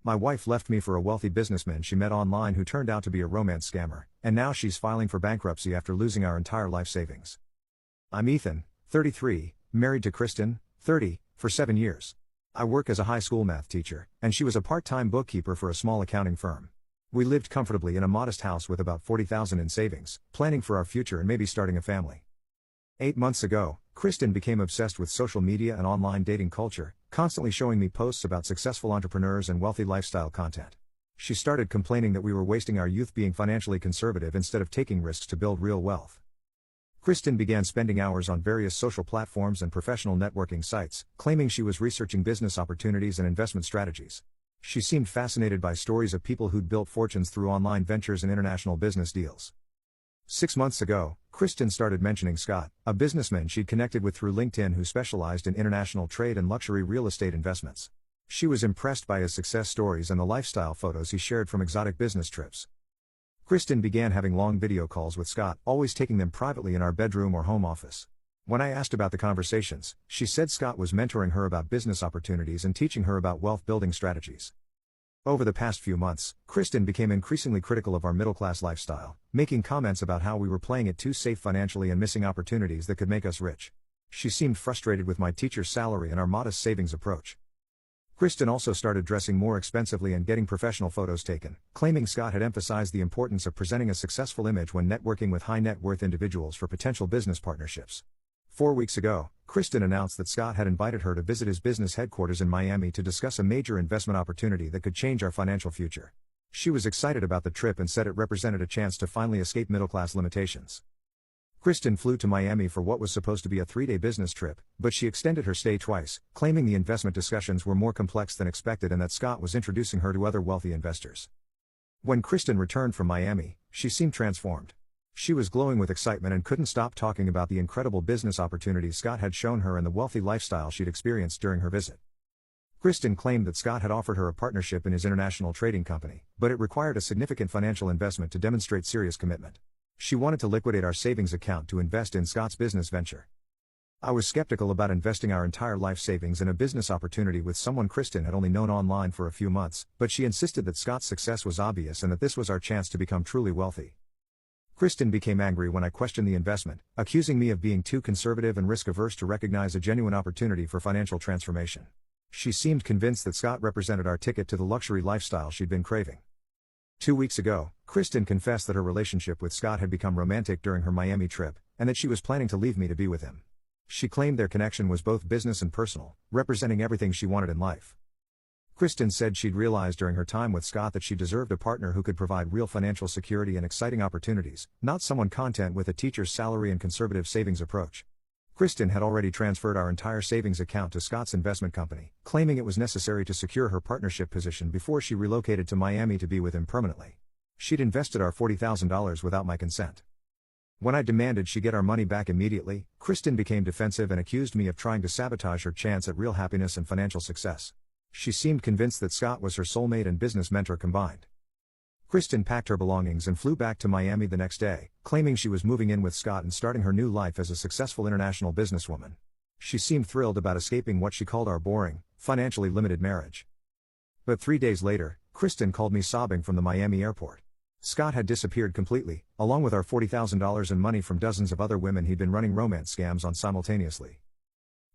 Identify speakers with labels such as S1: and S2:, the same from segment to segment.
S1: My wife left me for a wealthy businessman she met online who turned out to be a romance scammer, and now she's filing for bankruptcy after losing our entire life savings. I'm Ethan, 33, married to Kristen, 30, for 7 years. I work as a high school math teacher, and she was a part-time bookkeeper for a small accounting firm. We lived comfortably in a modest house with about $40,000 in savings, planning for our future and maybe starting a family. 8 months ago, Kristen became obsessed with social media and online dating culture, constantly showing me posts about successful entrepreneurs and wealthy lifestyle content. She started complaining that we were wasting our youth being financially conservative instead of taking risks to build real wealth. Kristen began spending hours on various social platforms and professional networking sites, claiming she was researching business opportunities and investment strategies. She seemed fascinated by stories of people who'd built fortunes through online ventures and international business deals. 6 months ago, Kristen started mentioning Scott, a businessman she'd connected with through LinkedIn who specialized in international trade and luxury real estate investments. She was impressed by his success stories and the lifestyle photos he shared from exotic business trips. Kristen began having long video calls with Scott, always taking them privately in our bedroom or home office. When I asked about the conversations, she said Scott was mentoring her about business opportunities and teaching her about wealth-building strategies. Over the past few months, Kristen became increasingly critical of our middle-class lifestyle, making comments about how we were playing it too safe financially and missing opportunities that could make us rich. She seemed frustrated with my teacher's salary and our modest savings approach. Kristen also started dressing more expensively and getting professional photos taken, claiming Scott had emphasized the importance of presenting a successful image when networking with high-net-worth individuals for potential business partnerships. 4 weeks ago, Kristen announced that Scott had invited her to visit his business headquarters in Miami to discuss a major investment opportunity that could change our financial future. She was excited about the trip and said it represented a chance to finally escape middle-class limitations. Kristen flew to Miami for what was supposed to be a 3-day business trip, but she extended her stay twice, claiming the investment discussions were more complex than expected and that Scott was introducing her to other wealthy investors. When Kristen returned from Miami, she seemed transformed. She was glowing with excitement and couldn't stop talking about the incredible business opportunities Scott had shown her and the wealthy lifestyle she'd experienced during her visit. Kristen claimed that Scott had offered her a partnership in his international trading company, but it required a significant financial investment to demonstrate serious commitment. She wanted to liquidate our savings account to invest in Scott's business venture. I was skeptical about investing our entire life savings in a business opportunity with someone Kristen had only known online for a few months, but she insisted that Scott's success was obvious and that this was our chance to become truly wealthy. Kristen became angry when I questioned the investment, accusing me of being too conservative and risk-averse to recognize a genuine opportunity for financial transformation. She seemed convinced that Scott represented our ticket to the luxury lifestyle she'd been craving. 2 weeks ago, Kristen confessed that her relationship with Scott had become romantic during her Miami trip, and that she was planning to leave me to be with him. She claimed their connection was both business and personal, representing everything she wanted in life. Kristen said she'd realized during her time with Scott that she deserved a partner who could provide real financial security and exciting opportunities, not someone content with a teacher's salary and conservative savings approach. Kristen had already transferred our entire savings account to Scott's investment company, claiming it was necessary to secure her partnership position before she relocated to Miami to be with him permanently. She'd invested our $40,000 without my consent. When I demanded she get our money back immediately, Kristen became defensive and accused me of trying to sabotage her chance at real happiness and financial success. She seemed convinced that Scott was her soulmate and business mentor combined. Kristen packed her belongings and flew back to Miami the next day, claiming she was moving in with Scott and starting her new life as a successful international businesswoman. She seemed thrilled about escaping what she called our boring, financially limited marriage. But 3 days later, Kristen called me sobbing from the Miami airport. Scott had disappeared completely, along with our $40,000 in money from dozens of other women he'd been running romance scams on simultaneously.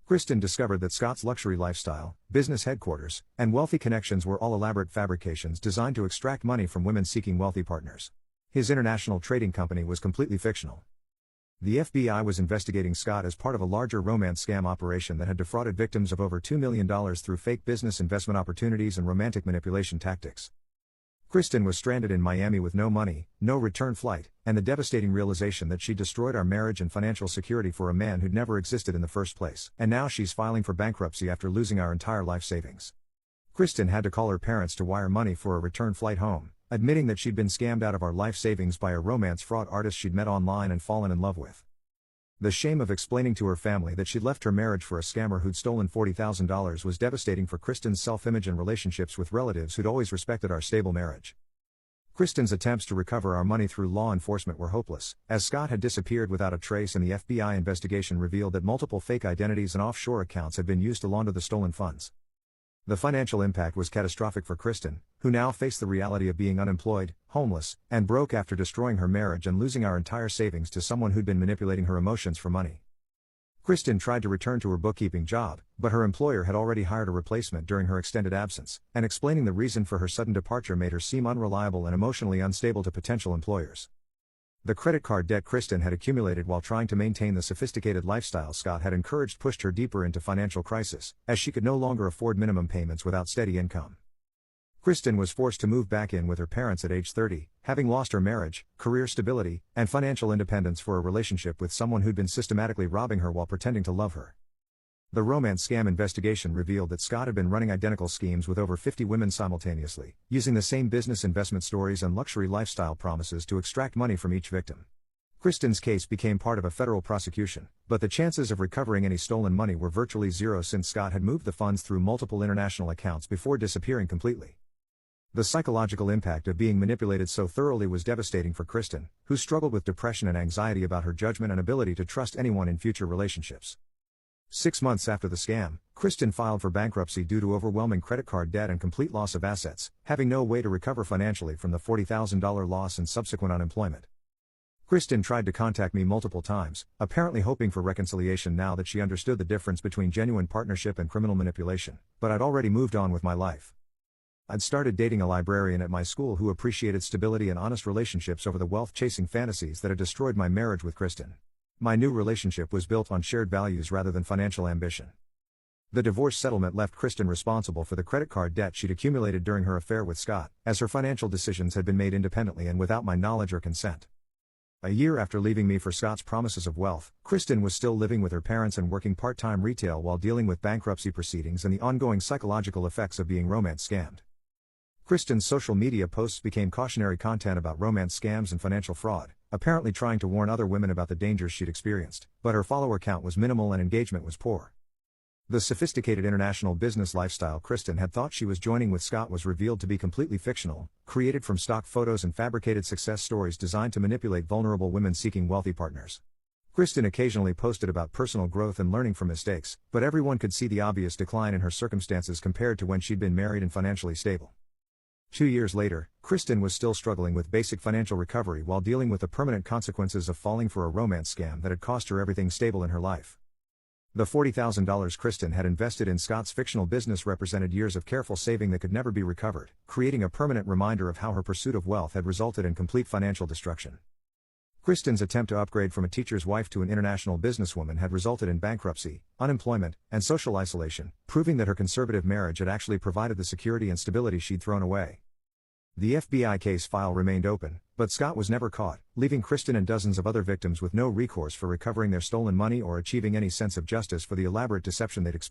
S1: Kristen discovered that Scott's luxury lifestyle, business headquarters, and wealthy connections were all elaborate fabrications designed to extract money from women seeking wealthy partners. His international trading company was completely fictional. The FBI was investigating Scott as part of a larger romance scam operation that had defrauded victims of over $2 million through fake business investment opportunities and romantic manipulation tactics. Kristen was stranded in Miami with no money, no return flight, and the devastating realization that she destroyed our marriage and financial security for a man who'd never existed in the first place. And now she's filing for bankruptcy after losing our entire life savings. Kristen had to call her parents to wire money for a return flight home, admitting that she'd been scammed out of our life savings by a romance fraud artist she'd met online and fallen in love with. The shame of explaining to her family that she'd left her marriage for a scammer who'd stolen $40,000 was devastating for Kristen's self-image and relationships with relatives who'd always respected our stable marriage. Kristen's attempts to recover our money through law enforcement were hopeless, as Scott had disappeared without a trace and the FBI investigation revealed that multiple fake identities and offshore accounts had been used to launder the stolen funds. The financial impact was catastrophic for Kristen, who now faced the reality of being unemployed, homeless, and broke after destroying her marriage and losing our entire savings to someone who'd been manipulating her emotions for money. Kristen tried to return to her bookkeeping job, but her employer had already hired a replacement during her extended absence, and explaining the reason for her sudden departure made her seem unreliable and emotionally unstable to potential employers. The credit card debt Kristen had accumulated while trying to maintain the sophisticated lifestyle Scott had encouraged pushed her deeper into financial crisis, as she could no longer afford minimum payments without steady income. Kristen was forced to move back in with her parents at age 30, having lost her marriage, career stability, and financial independence for a relationship with someone who'd been systematically robbing her while pretending to love her. The romance scam investigation revealed that Scott had been running identical schemes with over 50 women simultaneously, using the same business investment stories and luxury lifestyle promises to extract money from each victim. Kristen's case became part of a federal prosecution, but the chances of recovering any stolen money were virtually zero since Scott had moved the funds through multiple international accounts before disappearing completely. The psychological impact of being manipulated so thoroughly was devastating for Kristen, who struggled with depression and anxiety about her judgment and ability to trust anyone in future relationships. 6 months after the scam, Kristen filed for bankruptcy due to overwhelming credit card debt and complete loss of assets, having no way to recover financially from the $40,000 loss and subsequent unemployment. Kristen tried to contact me multiple times, apparently hoping for reconciliation now that she understood the difference between genuine partnership and criminal manipulation, but I'd already moved on with my life. I'd started dating a librarian at my school who appreciated stability and honest relationships over the wealth-chasing fantasies that had destroyed my marriage with Kristen. My new relationship was built on shared values rather than financial ambition. The divorce settlement left Kristen responsible for the credit card debt she'd accumulated during her affair with Scott, as her financial decisions had been made independently and without my knowledge or consent. A year after leaving me for Scott's promises of wealth, Kristen was still living with her parents and working part-time retail while dealing with bankruptcy proceedings and the ongoing psychological effects of being romance scammed. Kristen's social media posts became cautionary content about romance scams and financial fraud, apparently trying to warn other women about the dangers she'd experienced, but her follower count was minimal and engagement was poor. The sophisticated international business lifestyle Kristen had thought she was joining with Scott was revealed to be completely fictional, created from stock photos and fabricated success stories designed to manipulate vulnerable women seeking wealthy partners. Kristen occasionally posted about personal growth and learning from mistakes, but everyone could see the obvious decline in her circumstances compared to when she'd been married and financially stable. 2 years later, Kristen was still struggling with basic financial recovery while dealing with the permanent consequences of falling for a romance scam that had cost her everything stable in her life. The $40,000 Kristen had invested in Scott's fictional business represented years of careful saving that could never be recovered, creating a permanent reminder of how her pursuit of wealth had resulted in complete financial destruction. Kristen's attempt to upgrade from a teacher's wife to an international businesswoman had resulted in bankruptcy, unemployment, and social isolation, proving that her conservative marriage had actually provided the security and stability she'd thrown away. The FBI case file remained open, but Scott was never caught, leaving Kristen and dozens of other victims with no recourse for recovering their stolen money or achieving any sense of justice for the elaborate deception they'd experienced.